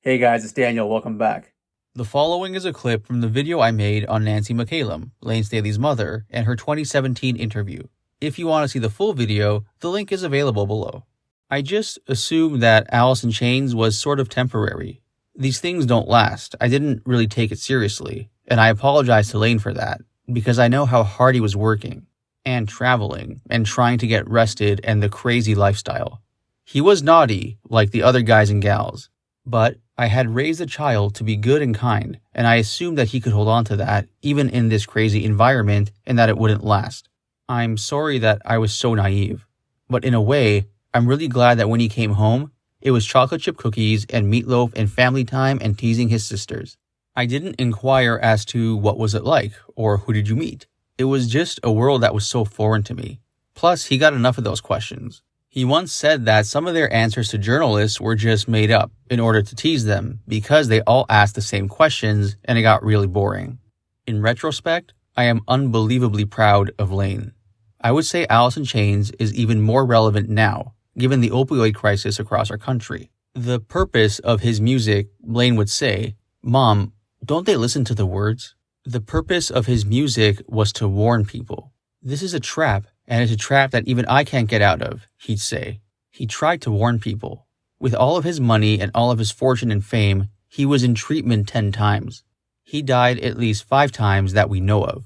Hey guys, it's Daniel. Welcome back. The following is a clip from the video I made on Nancy McCallum, Layne Staley's mother, and her 2017 interview. If you want to see the full video, the link is available below. I just assumed that Alice in Chains was sort of temporary. These things don't last. I didn't really take it seriously, and I apologize to Layne for that, because I know how hard he was working, and traveling, and trying to get rested and the crazy lifestyle. He was naughty, like the other guys and gals, but I had raised a child to be good and kind, and I assumed that he could hold on to that, even in this crazy environment, and that it wouldn't last. I'm sorry that I was so naive, but in a way, I'm really glad that when he came home, it was chocolate chip cookies and meatloaf and family time and teasing his sisters. I didn't inquire as to what was it like, or who did you meet. It was just a world that was so foreign to me. Plus, he got enough of those questions. He once said that some of their answers to journalists were just made up in order to tease them because they all asked the same questions and it got really boring. In retrospect, I am unbelievably proud of Layne. I would say Alice in Chains is even more relevant now, given the opioid crisis across our country. The purpose of his music, Layne would say, "Mom, don't they listen to the words?" The purpose of his music was to warn people. This is a trap. And it's a trap that even I can't get out of, he'd say. He tried to warn people. With all of his money and all of his fortune and fame, he was in treatment 10 times. He died at least 5 times that we know of.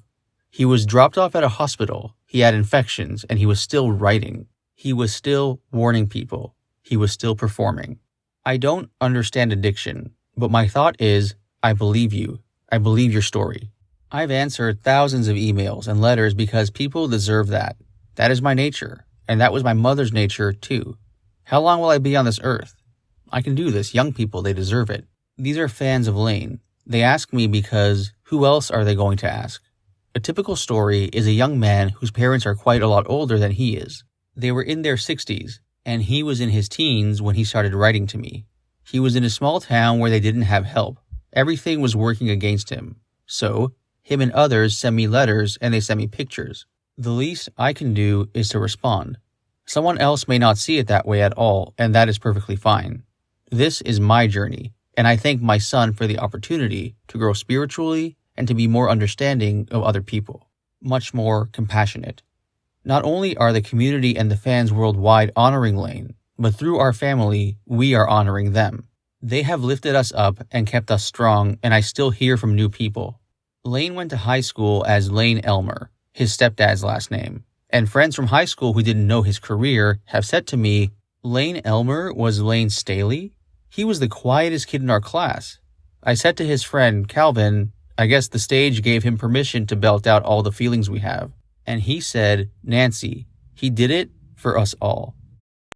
He was dropped off at a hospital, he had infections, and he was still writing. He was still warning people. He was still performing. I don't understand addiction, but my thought is, I believe you. I believe your story. I've answered thousands of emails and letters because people deserve that. That is my nature, and that was my mother's nature too. How long will I be on this earth? I can do this. Young people, they deserve it. These are fans of Layne. They ask me because who else are they going to ask? A typical story is a young man whose parents are quite a lot older than he is. They were in their 60s, and he was in his teens when he started writing to me. He was in a small town where they didn't have help. Everything was working against him. So, him and others send me letters and they send me pictures. The least I can do is to respond. Someone else may not see it that way at all, and that is perfectly fine. This is my journey, and I thank my son for the opportunity to grow spiritually and to be more understanding of other people, much more compassionate. Not only are the community and the fans worldwide honoring Layne, but through our family, we are honoring them. They have lifted us up and kept us strong, and I still hear from new people. Layne went to high school as Layne Elmer, his stepdad's last name, and friends from high school who didn't know his career have said to me, Layne Elmer was Layne Staley? He was the quietest kid in our class. I said to his friend, Calvin, I guess the stage gave him permission to belt out all the feelings we have. And he said, Nancy, he did it for us all.